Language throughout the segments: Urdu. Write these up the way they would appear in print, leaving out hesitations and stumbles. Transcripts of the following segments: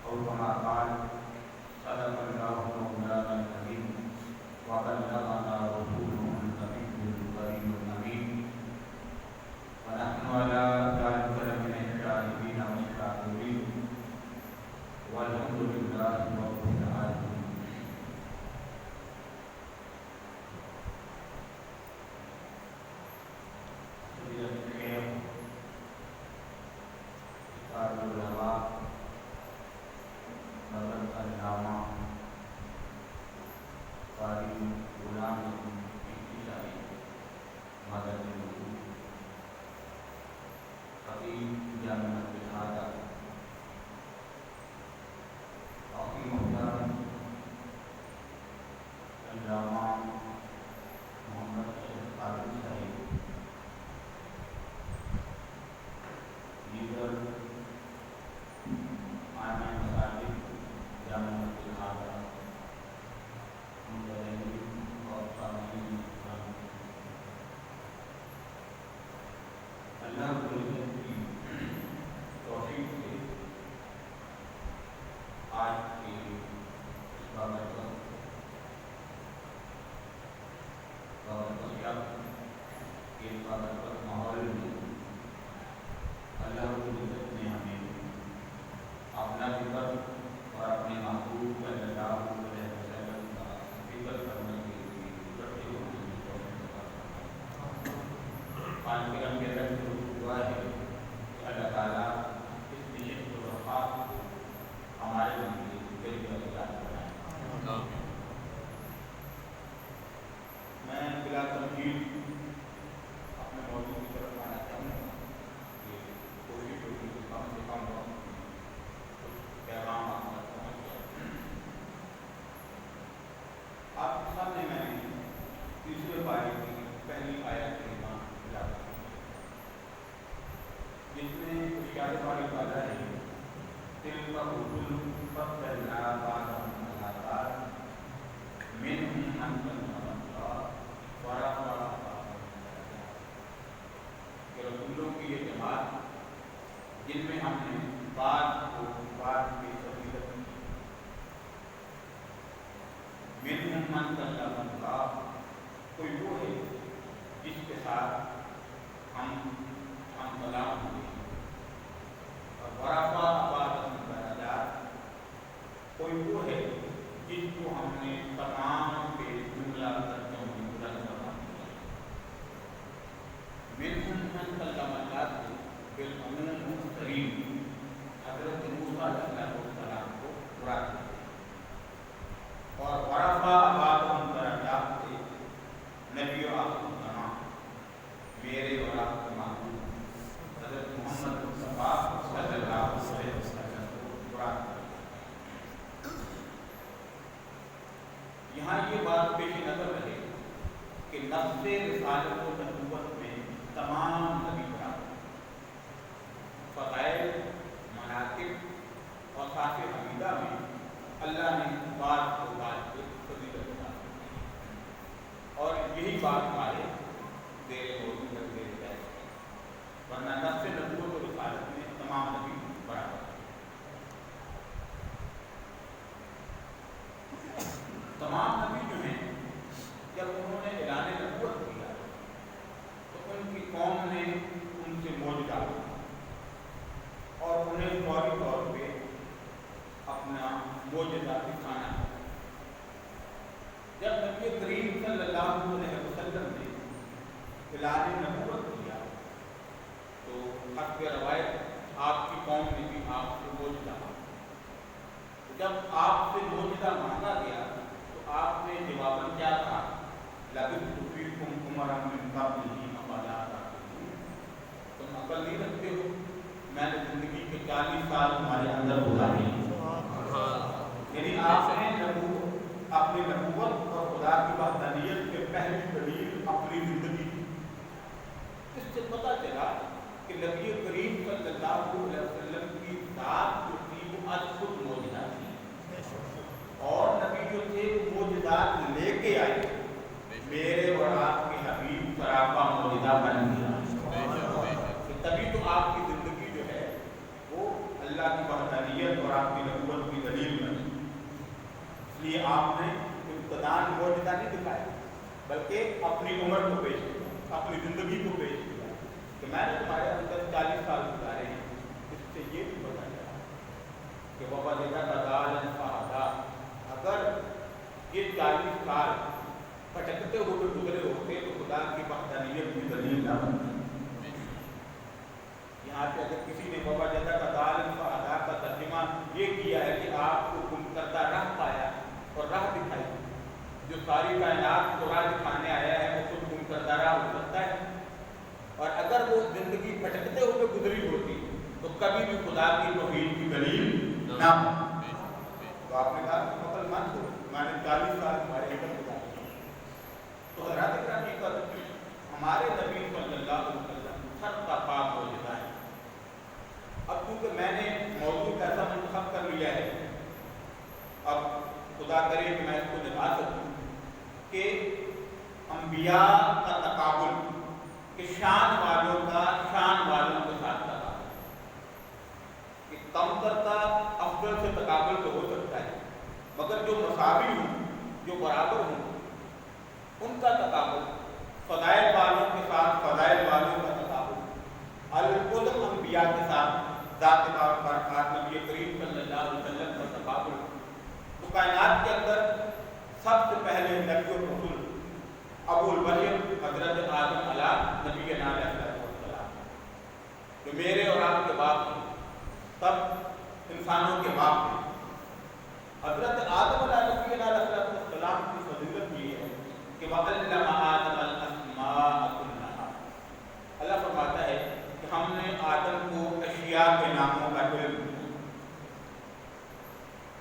أو كما قال صدق الله مولانا العظيم وبلغنا رسوله النبي الكريم الأمين ونحن على ذلك لمن الشاهدين والشاكرين والحمد لله رب العالمين. تبھی تو آپ کی زندگی جو ہے وہ اللہ کی وحدانیت اور آپ کی نبوت اس لیے آپ نے ابتداءً معجزہ نہیں دکھایا بلکہ اپنی عمر کو پیش کیا، اپنی زندگی کو پیش کیا کہ میں نے تمہارے اندر 40 سال گزارے ہیں۔ اس سے یہ بھی پتا چلا کہ وَوَجَدَكَ ضَالًّا فَهَدَىٰ، اگر یہ 40 سال بھٹکتے ہوئے گزرے ہوتے تو خدا کی وحدانیت کی دلیل نہ بنتی۔ یہاں پہ اگر کسی نے وَوَجَدَكَ ضَالًّا فَهَدَىٰ کا ترجمہ یہ کیا ہے کہ آپ کو گم کردہ راہ پایا اور راہ دکھائی، جو ساری کائنات کو راہ دکھانے آیا ہے وہ خود گم کردہ راہ ہو سکتا ہے، اور اگر وہ زندگی بھٹکتے ہوئے گزری ہوتی تو کبھی بھی خدا کی توحید کی دلیل نہ ہو۔ تو آپ نے کہا کہ عقل مند ہو، میں نے 40 سال تمہارے اندر گزارے۔ تو حضرات حقیقت ہمارے نبی صلی اللہ علیہ وسلم سب کا پاک معجزہ ہے۔ اب کیونکہ میں نے موضوع ایسا منتخب کر لیا ہے، اب خدا کرے کہ میں اس کو نبھا سکوں کہ انبیاء کا تقابل، کہ شان والوں کا شان والوں کے ساتھ تقابل، کہ کم ترتا افضل سے تقابل تو ہو سکتا ہے، مگر جو مساوی ہوں، جو برابر ہوں، ان کا تقابل، فضائل والوں کے ساتھ فضائل والوں کا تقابل، القدم انبیاء کے ساتھ ذات برکات نبی کریم صلی اللہ علیہ وسلم کا تقابل، تو کائنات کے اندر سب سے پہلے نبی و رسول ابو البشر حضرت آدم علیہ نبی علیہ السلام، جو میرے اور آپ کے باپ ہیں، سب انسانوں کے باپ ہیں۔ حضرت آدم علیہ نبی علیہ السلام کی فضیلت یہ ہے کہ وَعَلَّمَ آدَمَ الْأَسْمَاءَ كُلَّهَا، اللہ فرماتا ہے کہ ہم نے آدم کو اشیاء کے ناموں کا علم دیا،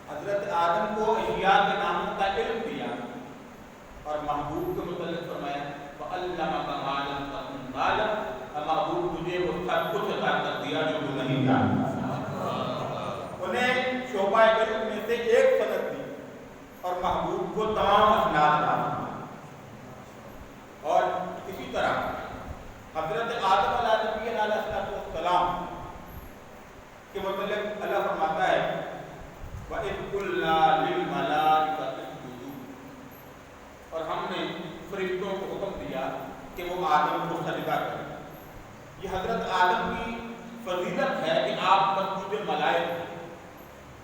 حضرت آدم کو اشیاء کے ناموں کا علم دیا، اور محبوب کے متعلق فرمایا وَعَلَّمَكَ مَا لَمْ تَكُن تَعْلَمْ، محبوب تجھے وہ سب کچھ عطا کر دیا جو تو نہیں جانتا۔ انہیں شعبہ علم میں سے ایک صنعت دی اور محبوب کو تمام اسناد عطا فرمائے۔ اور اسی طرح حضرت آدم علیہ نبی علیہ السلام کے متعلق اللہ فرماتا ہے وَإِذْ قُلْنَا لِلْمَلَائِكَةِ اسْجُدُوا، اور ہم نے فرشتوں کو حکم دیا کہ وہ آدم کو سجدہ کریں۔ یہ حضرت آدم کی فضیلت ہے کہ آپ مسجود ملائک ہیں،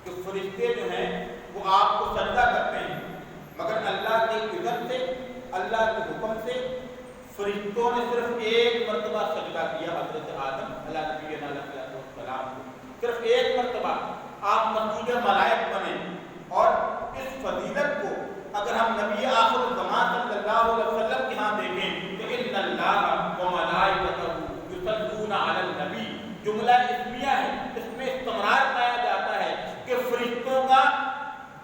کہ فرشتے جو ہیں وہ آپ کو سجدہ کرتے ہیں، مگر اللہ کے اذن سے، اللہ کے حکم سے فرشتوں نے صرف ایک مرتبہ سجدہ کیا حضرت آدم علیہ نبی علیہ السلام کو، صرف ایک مرتبہ آپ مسجود ملائک بنے۔ اور اس فضیلت کو اگر ہم نبی آخر الزمان صلی اللہ علیہ وسلم کے ہاں دیکھیں تو ان اللہ وملائکتہ یصلون علی النبی جملہ اسمیہ ہے، اس میں استمرار پایا جاتا ہے کہ فرشتوں کا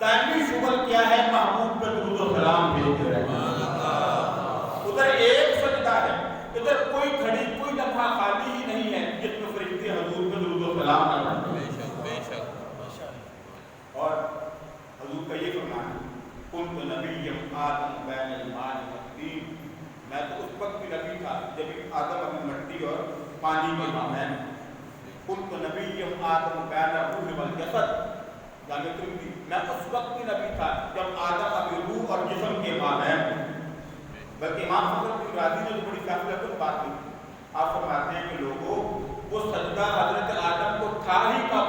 دائمی شغل کیا ہے، محبوب پہ درود و سلام بھیجتے رہنا۔ ادھر ایک سجدہ ہے، ادھر کوئی گھڑی کوئی لمحہ خالی ہی نہیں ہے جس میں فرشتے حضور پہ درود و سلام نہ پڑھتے۔ اور حضور کا یہ فرمان ہے كنت نبيا آدم بین الماء والطین، میں تو اس وقت بھی نبی تھا جب آدم ابھی مٹی اور پانی کے مابین، كنت نبيا آدم بین الروح والجسد، جامع ترمذی، میں اس وقت بھی نبی تھا جب آدم ابھی روح اور جسم کے مابین۔ بلکہ امام فخر رازی نے جو بڑی فیصلہ کن بات کی، آپ فرماتے ہیں کہ لوگوں وہ سجدہ حضرت آدم کو تھا ہی کب،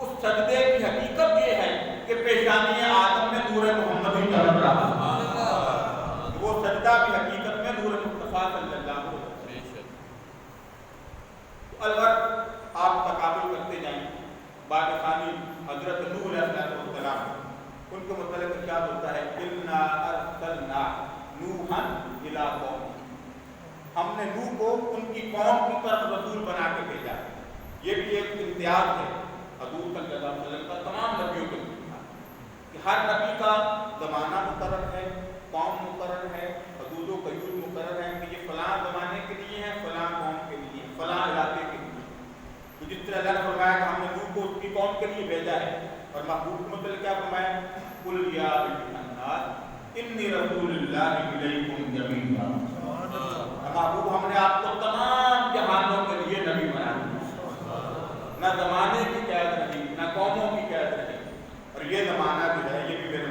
اس سجدے کی حقیقت یہ ہے کہ پیشانی آدم میں نور محمد ہی طلب رہا، وہ سجدہ کی حقیقت میں نور مصطفیٰ صلی اللہ علیہ وسلم۔ البتہ آپ تقابل کرتے جائیں، بعد ثانی حضرت نوح علیہ السلام ان کو متعلق کیا ہوتا ہے اِنَّا أَرْسَلْنَا نُوحًا إِلَىٰ قَوْمِهِ، ہم نے نوح کو ان کی قوم کی طرف رسول بنا کے بھیجا۔ یہ بھی ایک امتیاز ہے حضور صلی اللہ علیہ وسلم کا تمام نبیوں کے کہ ہر نبی کا زمانہ مقرر ہے، قوم مقرر ہے، حدود و قیود مقرر ہے کہ یہ فلاں زمانے کے لیے ہے، فلاں قوم کے لیے، فلاں علاقے کے لیے۔ تو جس طرح اللہ نے فرمایا کہ ہم نے نوح کو اس کی قوم کے لیے بھیجا ہے، اور محبوب کو متعلق کیا فرمایا قُلْ يَا أَيُّهَا النَّاسُ إِنِّي رَسُولُ اللَّهِ إِلَيْكُمْ جَمِيعًا، محبوب ہم نے آپ کو تمام جہانوں کے لیے نبی بنا دیا، نہ زمانے کی قید رہی، نہ قوموں کی قید رہی، اور یہ زمانہ جو ہے یہ بھی میرے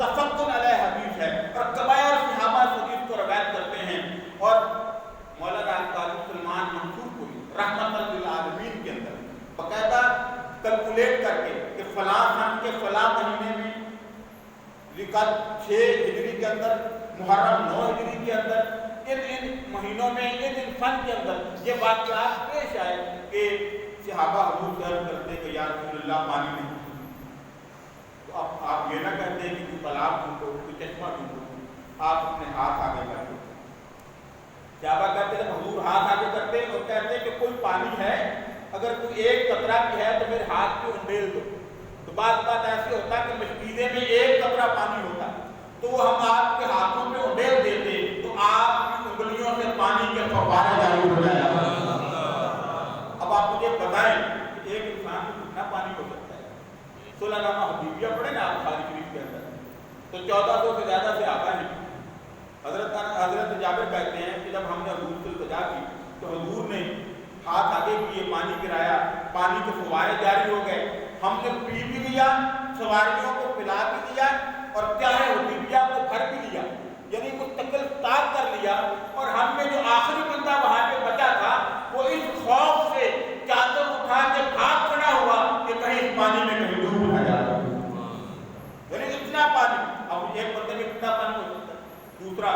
متفق علیہ حدیث ہے اور کبائر صحابہ حدیث کو روایت کرتے ہیں. اور مولانا قاضی سلمان منصور کو رحمت للعالمین کے اندر باقاعدہ کیلکولیٹ کر کے کہ فلاں سن کے فلاں مہینے میں ذوالقعدہ 6 ہجری کے اندر، محرم 9 ہجری کے اندر، ان مہینوں میں ان فن کے اندر یہ واقعات پیش آئے کہ صحابہ حضور سے عرض کرتے کہ یا رسول اللہ پانی نہیں. تو اب آپ یہ نہ کہتے کہ کوئی تالاب ڈھونڈو، کوئی چشمہ ڈھونڈو، آپ اپنے ہاتھ آگے کر دو. صحابہ کہتے ہیں حضور ہاتھ آگے کرتے اور کہتے کہ کوئی پانی ہے، اگر کوئی ایک قطرہ بھی ہے تو میرے ہاتھ پہ انڈیل دو. تو بعض بات ایسے ہوتا ہے کہ مشکیزے میں ایک قطرہ پانی ہوتا ہے تو وہ ہم آپ کے ہاتھوں پہ انڈیل دیتے تو آپ کی انگلیوں سے پانی کے فوارے جاری ہو جائے. اب آپ مجھے بتائیں کہ ایک انسان کو کتنا پانی ہو سکتا ہے؟ 16 نامہ حدیبیہ پڑھے نا آپ بخاری شریف کے اندر تو 1400 سے زیادہ سے آتا ہے. حضرت جابر کہتے ہیں کہ جب ہم نے حضور سے التجا کی تو حضور نے ہاتھ آگے کیے، پانی گرایا، پانی کے فوارے جاری ہو گئے. ہم نے پی بھی لیا، سواریوں کو پلا بھی دیا اور چاہے حدیبیہ کو بھر بھی لیا، یعنی مستقل طاق کر لیا. اور ہم میں جو آخری بندہ وہاں پہ بچا تھا وہ اس خوف سے چادر اٹھا کے بھاگ کھڑا ہوا کہ کہیں اس پانی میں کہیں ڈوب نہ جائے. یعنی اتنا پانی. اب ایک بندے میں کتنا پانی ہو سکتا ہے؟ دوسرا،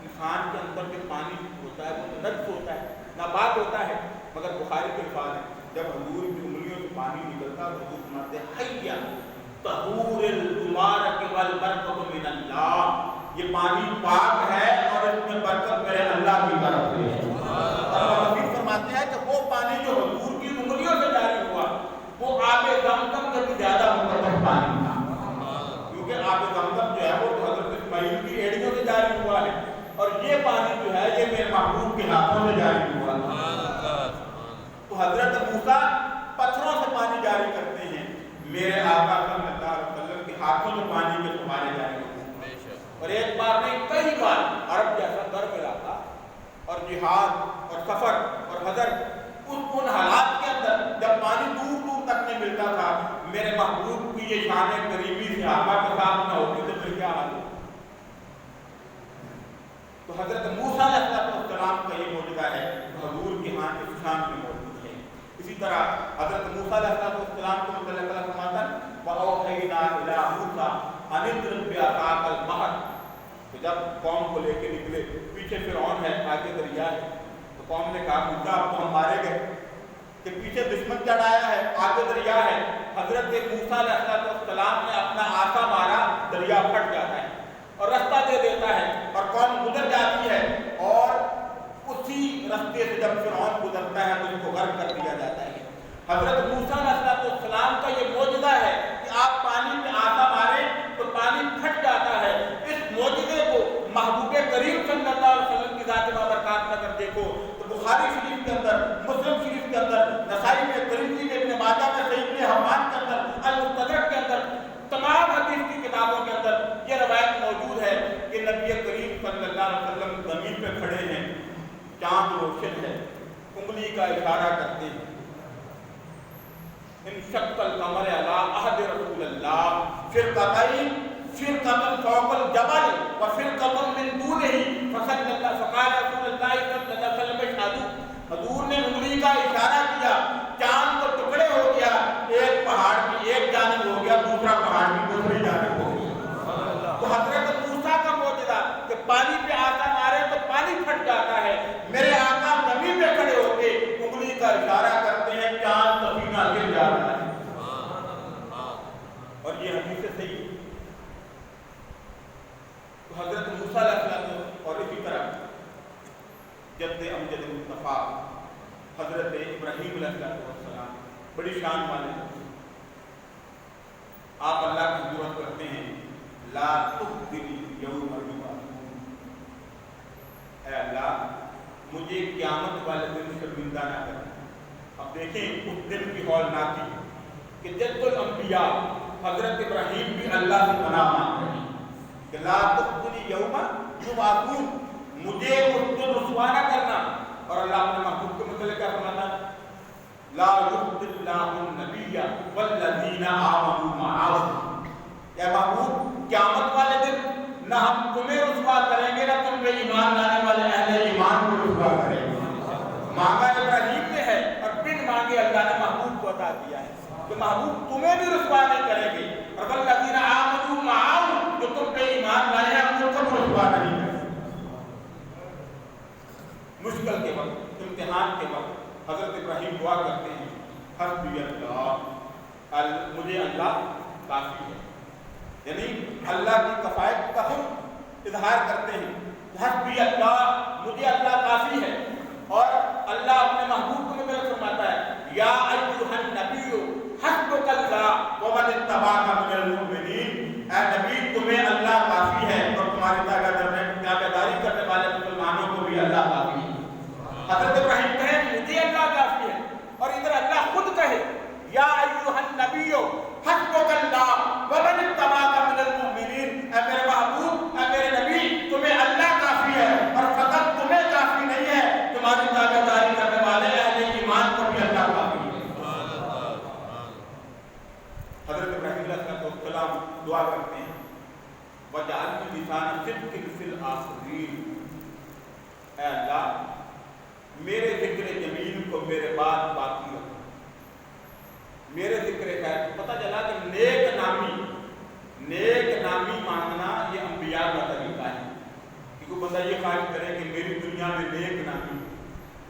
انسان کے اندر جو پانی ہوتا ہے وہ نجس ہوتا ہے، ناپاک ہوتا ہے. مگر بخاری کے الفاظ ہیں جب حضور کی انگلیوں سے پانی نکلتا تو حضور فرماتے ہیں حیا طہور المبارک والبرکۃ من اللہ، یہ پانی پاک ہے اور اس میں برکت میرے اللہ کی طرف سے ہے. اور مزید فرماتے ہیں کہ وہ پانی جو حضور کی انگلیوں سے جاری ہوا وہ آب زمزم سے بھی زیادہ مقدس پانی تھا، کیونکہ آب زمزم جو ہے وہ حضرت اسماعیل کی ایڑیوں سے جاری ہوا ہے اور یہ پانی جو ہے یہ میرے محبوب کے ہاتھوں سے جاری ہوا ہے. تو حضرت موسیٰ پتھروں سے پانی جاری کرتے ہیں، میرے آقا صلی اللہ علیہ وسلم کے ہاتھوں سے پانی کے فوارے جاری ہوتے ہیں. اور ایک بار نہیں کئی بار عرب جیسا گرم علاقہ اور جہاد اور سفر اور حضر ان حالات کے اندر جب پانی دور دور تک نہیں ملتا تھا، میرے محبوب کی یہ شان قریبی سے آقا کے ساتھ نہ ہوتی تو پھر کیا حال ہوتا. تو حضرت موسیٰ علیہ السلام کا یہ معجزہ ہے حضور کے ہاں اس شان میں موجود ہے. اسی طرح حضرت موسیٰ علیہ السلام کو متعلق اللہ فرماتا ہے وَأَوْحَيْنَا إِلَىٰ مُوسَىٰ أَنِ اضْرِب بِعَصَاكَ الْبَحْرَ. تو جب قوم کو لے کے نکلے، پیچھے فرعون ہے، آگے دریا ہے، تو قوم نے کہا موسیٰ اب تو ہم مارے گئے کہ پیچھے دشمن چڑھایا ہے، آگے دریا ہے. حضرت موسیٰ علیہ السلام نے اپنا آسا مارا، دریا پھٹ جاتا ہے اور رستہ دے دیتا ہے اور قوم گزر جاتی ہے اور اسی رستے سے جب فرعون گزرتا ہے تو اس کو غرق کر دیا جاتا ہے. حضرت موسیٰ علیہ السلام کا یہ معجزہ ہے کہ آپ پانی میں آسا ماریں تو پانی پھٹ جاتا ہے. اس معجزے کو محبوب کریم صلی اللہ علیہ وسلم کی ذات بابرکات میں اگر دیکھو تو بخاری شریف کے اندر، مسلم شریف کے اندر، نسائی میں، ترمذی میں، ابن ماجہ میں، صحیح ابن حبان کے اندر، المستدرک کے اندر، تمام حدیث کی کتابوں کے اندر یہ روایت موجود ہے کہ نبی کریم صلی اللہ علیہ وسلم زمین پہ کھڑے ہیں، چاند روشن ہے، انگلی کا اشارہ کرتے ہیں انشق القمر علی عہد رسول اللہ فرقتین فرقۃ فوق الجبل وفرقۃ من دونہ فصلی اللہ فقال رسول اللہ صلی اللہ علیہ وسلم اشہدوا. حضور نے انگلی کا اشارہ کیا، چاند تو ٹکڑے ہو گیا، ایک پہاڑ کی ایک جانب ہو گیا، دوسرا پہاڑ کی دوسری جانب ہو گیا. تو حضرت موسیٰ کا معجزہ کہ پانی پہ آسا مارے تو پانی پھٹ جاتا ہے، میرے آقا زمین پہ کھڑے ہو کے انگلی کا اشارہ کرتے ہیں، چاند سفینہ گر جاتا ہے. اور یہ حدیث صحیح ہے. تو حضرت موسیٰ علیہ السلام اور اسی طرح جد امجد مصطفیٰ حضرت ابراہیم علیہ السلام بڑی شان والے ہیں. آپ اللہ کی دعا کرتے ہیں لا تخزنی یوم یبعثون، اے اللہ مجھے قیامت والے دن شرمندہ نہ کرنا. اب دیکھیں اس دن کی ہولناکی کہ جد الانبیاء حضرت ابراہیم بھی اللہ سے پناہ مانگ رہے ہیں کہ لا تخزنی یوم یبعثون، مجھے اس دن رسوا نہ کرنا. اور اللہ اپنے محبوب کے متعلق کیا فرماتا ہے لا یخزی اللہ النبی والذین آمنوا معہ. اے محبوب قیامت نہ ہم تمہیں رسوا کریں گے، نہ تم پہ ایمان لانے والے اہل ایمان کو رسوا کریں گے۔ مانگا ابراہیم نے ہے اور بن مانگے اللہ نے محبوب کو عطا کیا ہے کہ محبوب تمہیں بھی رسوا نہیں کریں گے، اور والذین آمنوا معه جو تم پہ ایمان لائے ہیں ان کو رسوا نہیں کریں گے۔ مشکل کے وقت، امتحان کے وقت حضرت ابراہیم دعا کرتے ہیں حسبی اللہ، مجھے اللہ کافی ہے، یعنی اللہ کی کفایت کا ہم اظہار کرتے ہیں، حسبی اللہ، مجھے اللہ کافی ہے۔ اور اللہ اپنے محبوب کو مطلب فرماتا ہے یا ایھا النبی حسبک اللہ ومن اتبعک من المؤمنین، اے نبی تمہیں اللہ کافی ہے اور تمہاری تابعداری کرنے والے مسلمانوں کو بھی اللہ کافی ہے۔ حضرت ابراہیم کہے مجھے اللہ کافی ہے، اور ادھر اللہ خود کہے یا ایھا النبی حسبک اللہ ومن اتبعک من المؤمنین، اے میرے محبوب، اے میرے نبی تمہیں اللہ کافی ہے، اور فقط تمہیں کافی نہیں ہے، تمہاری تابعداری کرنے والے اہل ایمان کو بھی اللہ کافی ہے۔ حضرت ابراہیم علیہ السلام دعا کرتے ہیں وَجَعَلْنِي لِسَانَ صِدْقٍ فِي الْآخِرِينَ، اے اللہ میرے ذکر جمیل کو میرے بعد باقی رکھو، میرے ذکر خیر۔ پتہ چلا کہ نیک نامی مانگنا یہ انبیاء کا طریقہ ہے کہ کوئی بندہ یہ خواہش کرے کہ میری دنیا میں نیک نامی،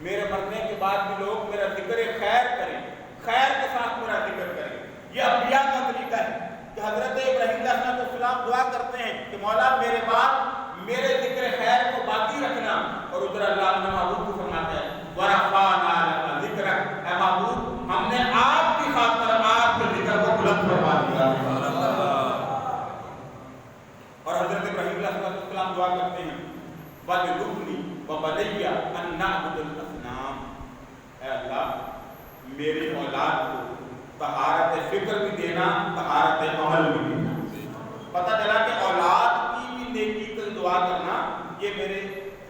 میرے مرنے کے بعد بھی لوگ میرا ذکر خیر کریں، خیر کے ساتھ میرا ذکر کریں، یہ انبیاء کا طریقہ ہے کہ حضرت ابراہیم علیہ السلام دعا کرتے ہیں کہ مولا میرے بعد میرے ذکر خیر کو باقی رکھنا، اور ادھر اللہ اپنے محبوب کو فرماتا ہے وَرَفَعْنَا لَكَ ذِكْرَكَ، اے محبوب ہم نے آپ کی خاطر آپ کے ذکر کو بلند فرما دیا۔ اور حضرت ابراہیم علیہ السلام دعا کرتے ہیں وَجْنُبْنِي وَبَنِيَّ أَن نَّعْبُدَ الْأَصْنَامَ، اے اللہ میری اولاد کو طہارت فکر بھی دینا، طہارت عمل بھی دینا۔ پتہ چلا کہ اولاد کی بھی نیکی کی دعا کرنا یہ میرے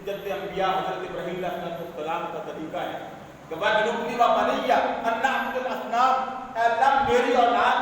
جد انبیاء حضرت ابراہیم علیہ السلام کا طریقہ ہے کہ وَجْنُبْنِي وَبَنِيَّ أَن نَّعْبُدَ الْأَصْنَامَ، اے اللہ میری اولاد